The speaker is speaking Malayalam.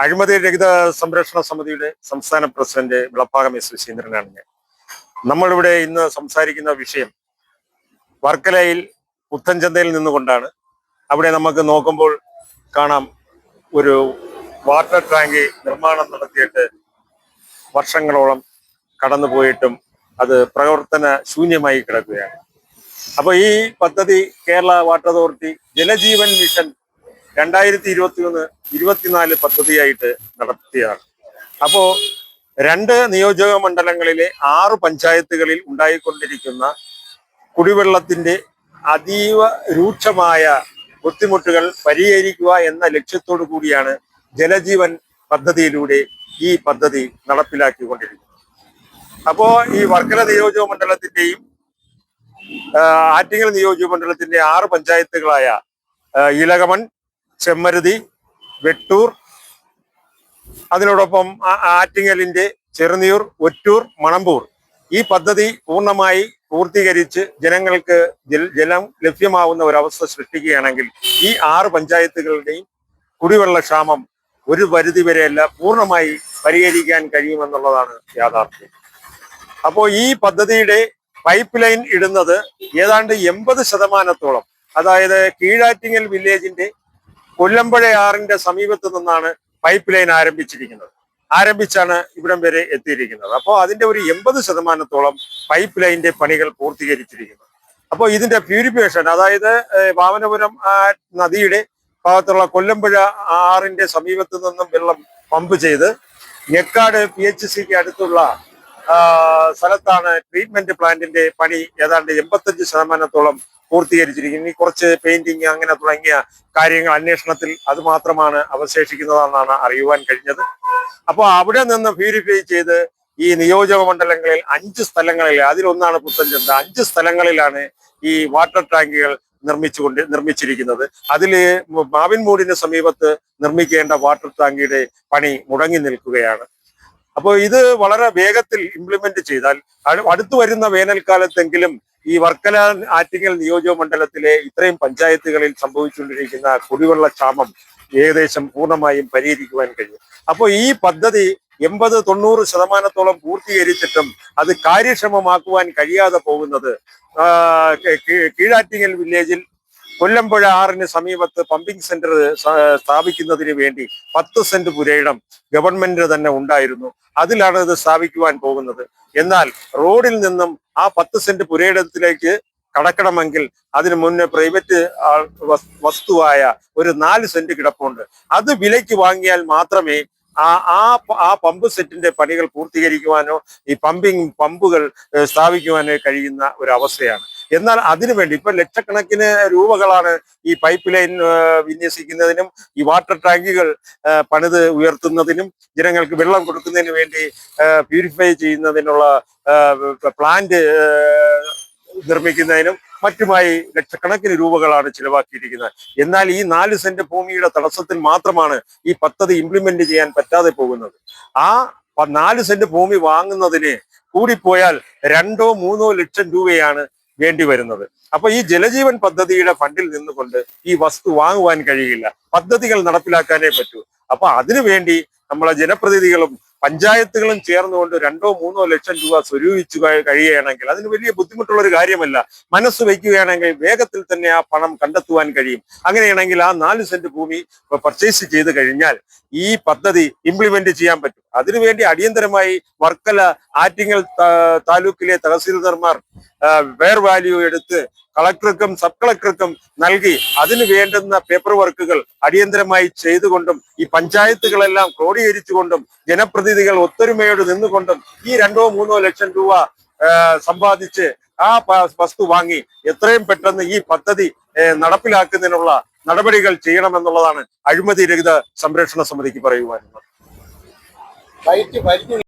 അഴിമതി രഹിത സംരക്ഷണ സമിതിയുടെ സംസ്ഥാന പ്രസിഡന്റ് വിളപ്പാകം എസ് സുശീന്ദ്രനാണ് ഞാൻ. നമ്മളിവിടെ ഇന്ന് സംസാരിക്കുന്ന വിഷയം വർക്കലയിൽ പുത്തൻചന്തയിൽ നിന്നുകൊണ്ടാണ്. അവിടെ നമുക്ക് നോക്കുമ്പോൾ കാണാം, ഒരു വാട്ടർ ടാങ്ക് നിർമ്മാണം നടത്തിയിട്ട് വർഷങ്ങളോളം കടന്നുപോയിട്ടും അത് പ്രവർത്തന ശൂന്യമായി കിടക്കുകയാണ്. അപ്പൊ ഈ പദ്ധതി Kerala water authority Jal Jeevan mission 2023-24 പദ്ധതിയായിട്ട് നടത്തിയതാണ്. അപ്പോ 2 നിയോജക മണ്ഡലങ്ങളിലെ 6 പഞ്ചായത്തുകളിൽ ഉണ്ടായിക്കൊണ്ടിരിക്കുന്ന കുടിവെള്ളത്തിന്റെ അതീവ രൂക്ഷമായ ബുദ്ധിമുട്ടുകൾ പരിഹരിക്കുക എന്ന ലക്ഷ്യത്തോടു കൂടിയാണ് ജലജീവൻ പദ്ധതിയിലൂടെ ഈ പദ്ധതി നടപ്പിലാക്കിക്കൊണ്ടിരിക്കുന്നത്. അപ്പോ ഈ വർക്കല നിയോജക മണ്ഡലത്തിന്റെയും ആറ്റിങ്ങൽ നിയോജക മണ്ഡലത്തിന്റെ 6 പഞ്ചായത്തുകളായ ഇലകമൺ, ചെമ്മരുതി, വെട്ടൂർ, അതിനോടൊപ്പം ആറ്റിങ്ങലിന്റെ ചെറുനിയൂർ, ഒറ്റൂർ, മണമ്പൂർ ഈ പദ്ധതി പൂർണ്ണമായി പൂർത്തീകരിച്ച് ജനങ്ങൾക്ക് ജലം ലഭ്യമാവുന്ന ഒരവസ്ഥ സൃഷ്ടിക്കുകയാണെങ്കിൽ ഈ 6 പഞ്ചായത്തുകളുടെയും കുടിവെള്ള ക്ഷാമം ഒരു പരിധി വരെയല്ല പൂർണ്ണമായി പരിഹരിക്കാൻ കഴിയുമെന്നുള്ളതാണ് യാഥാർത്ഥ്യം. അപ്പോൾ ഈ പദ്ധതിയുടെ പൈപ്പ് ലൈൻ ഇടുന്നത് ഏതാണ്ട് 80%, അതായത് കീഴാറ്റിങ്ങൽ വില്ലേജിന്റെ കൊല്ലമ്പുഴ ആറിന്റെ സമീപത്ത് നിന്നാണ് പൈപ്പ് ലൈൻ ആരംഭിച്ചാണ് ഇവിടം വരെ എത്തിയിരിക്കുന്നത്. അപ്പോൾ അതിന്റെ ഒരു 80% പൈപ്പ് ലൈനിന്റെ പണികൾ പൂർത്തീകരിച്ചിരിക്കുന്നു. അപ്പോൾ ഇതിന്റെ പ്യൂരിഫിക്കേഷൻ, അതായത് വാമനപുരം നദിയുടെ ഭാഗത്തുള്ള കൊല്ലമ്പുഴ ആറിന്റെ സമീപത്ത് നിന്നും വെള്ളം പമ്പ് ചെയ്ത് ഞെക്കാട് PHCക്ക് അടുത്തുള്ള സ്ഥലത്താണ് ട്രീറ്റ്മെന്റ് പ്ലാന്റിന്റെ പണി ഏതാണ്ട് 85% പൂർത്തീകരിച്ചിരിക്കുന്നു. ഇനി കുറച്ച് പെയിന്റിങ് അങ്ങനെ തുടങ്ങിയ കാര്യങ്ങൾ അന്വേഷണത്തിൽ അത് മാത്രമാണ് അവശേഷിക്കുന്നതെന്നാണ് അറിയുവാൻ കഴിഞ്ഞത്. അപ്പോൾ അവിടെ നിന്ന് പ്യൂരിഫൈ ചെയ്ത് ഈ നിയോജക മണ്ഡലങ്ങളിൽ 5 സ്ഥലങ്ങളിൽ, അതിലൊന്നാണ് പുത്തൻചന്ത, 5 സ്ഥലങ്ങളിലാണ് ഈ വാട്ടർ ടാങ്കുകൾ നിർമ്മിച്ചിരിക്കുന്നത്. അതില് മാവിൻമൂടിന് സമീപത്ത് നിർമ്മിക്കേണ്ട വാട്ടർ ടാങ്കിയുടെ പണി മുടങ്ങി നിൽക്കുകയാണ്. അപ്പോൾ ഇത് വളരെ വേഗത്തിൽ ഇംപ്ലിമെന്റ് ചെയ്താൽ അടുത്തു വരുന്ന വേനൽക്കാലത്തെങ്കിലും ഈ വർക്കല ആറ്റിങ്ങൽ നിയോജക മണ്ഡലത്തിലെ ഇത്രയും പഞ്ചായത്തുകളിൽ സംഭവിച്ചുകൊണ്ടിരിക്കുന്ന കുടിവെള്ള ക്ഷാമം ഏകദേശം പൂർണ്ണമായും പരിഹരിക്കുവാൻ കഴിയും. അപ്പോൾ ഈ പദ്ധതി 80-90% പൂർത്തീകരിച്ചിട്ടും അത് കാര്യക്ഷമമാക്കുവാൻ കഴിയാതെ പോകുന്നത് കീഴാറ്റിങ്ങൽ വില്ലേജിൽ കൊല്ലമ്പുഴ ആറിന് സമീപത്ത് പമ്പിംഗ് സെന്റർ സ്ഥാപിക്കുന്നതിന് വേണ്ടി 10 സെന്റ് പുരയിടം ഗവൺമെന്റിന് തന്നെ ഉണ്ടായിരുന്നു. അതിലാണ് ഇത് സ്ഥാപിക്കുവാൻ പോകുന്നത്. എന്നാൽ റോഡിൽ നിന്നും ആ 10 സെന്റ് പുരയിടത്തിലേക്ക് കടക്കണമെങ്കിൽ അതിനു മുന്നേ പ്രൈവറ്റ് വസ്തുവായ ഒരു 4 സെന്റ് കിടപ്പുണ്ട്. അത് വിലയ്ക്ക് വാങ്ങിയാൽ മാത്രമേ ആ പമ്പ് സെറ്റിന്റെ പണികൾ പൂർത്തീകരിക്കുവാനോ ഈ പമ്പുകൾ സ്ഥാപിക്കുവാനോ കഴിയുന്ന ഒരു അവസ്ഥയാണ്. എന്നാൽ അതിനുവേണ്ടി ഇപ്പൊ ലക്ഷക്കണക്കിന് രൂപകളാണ് ഈ പൈപ്പ് ലൈൻ വിന്യസിക്കുന്നതിനും ഈ വാട്ടർ ടാങ്കുകൾ പണിത് ഉയർത്തുന്നതിനും ജനങ്ങൾക്ക് വെള്ളം കൊടുക്കുന്നതിന് വേണ്ടി പ്യൂരിഫൈ ചെയ്യുന്നതിനുള്ള പ്ലാന്റ് നിർമ്മിക്കുന്നതിനും മറ്റുമായി ലക്ഷക്കണക്കിന് രൂപകളാണ് ചിലവാക്കിയിരിക്കുന്നത്. എന്നാൽ ഈ 4 സെന്റ് ഭൂമിയുടെ തടസ്സത്തിൽ മാത്രമാണ് ഈ പദ്ധതി ഇംപ്ലിമെന്റ് ചെയ്യാൻ പറ്റാതെ പോകുന്നത്. ആ 4 സെന്റ് ഭൂമി വാങ്ങുന്നതിന് കൂടിപ്പോയാൽ 2-3 ലക്ഷം രൂപയാണ് വേണ്ടി വരുന്നത്. അപ്പൊ ഈ ജലജീവൻ പദ്ധതിയുടെ ഫണ്ടിൽ നിന്നുകൊണ്ട് ഈ വസ്തു വാങ്ങുവാൻ കഴിയില്ല. പദ്ധതികൾ നടപ്പിലാക്കാനേ പറ്റൂ. അപ്പൊ അതിനുവേണ്ടി നമ്മളെ ജനപ്രതിനിധികളും പഞ്ചായത്തുകളും ചേർന്നുകൊണ്ട് 2-3 ലക്ഷം രൂപ സ്വരൂപിച്ചു കഴിയുകയാണെങ്കിൽ അതിന് വലിയ ബുദ്ധിമുട്ടുള്ള ഒരു കാര്യമല്ല. മനസ്സ് വയ്ക്കുകയാണെങ്കിൽ വേഗത്തിൽ തന്നെ ആ പണം കണ്ടെത്തുവാൻ കഴിയും. അങ്ങനെയാണെങ്കിൽ ആ 4 സെന്റ് ഭൂമി പർച്ചേസ് ചെയ്ത് കഴിഞ്ഞാൽ ഈ പദ്ധതി ഇംപ്ലിമെന്റ് ചെയ്യാൻ പറ്റും. അതിനുവേണ്ടി അടിയന്തരമായി വർക്കല ആറ്റിങ്ങൽ താലൂക്കിലെ തഹസീൽദാർമാർ ഫെയർ വാല്യൂ എടുത്ത് കളക്ടർക്കും സബ് കളക്ടർക്കും നൽകി അതിന് വേണ്ടുന്ന പേപ്പർ വർക്കുകൾ അടിയന്തരമായി ചെയ്തുകൊണ്ടും ഈ പഞ്ചായത്തുകളെല്ലാം ക്രോഡീകരിച്ചുകൊണ്ടും ജനപ്രതിനിധികൾ ഒത്തൊരുമയോട് നിന്നുകൊണ്ടും ഈ 2-3 ലക്ഷം രൂപ സമ്പാദിച്ച് ആ വസ്തു വാങ്ങി എത്രയും പെട്ടെന്ന് ഈ പദ്ധതി നടപ്പിലാക്കുന്നതിനുള്ള നടപടികൾ ചെയ്യണമെന്നുള്ളതാണ് അഴിമതി രഹിത സംരക്ഷണ സമിതിക്ക് പറയുവാനുള്ളത്.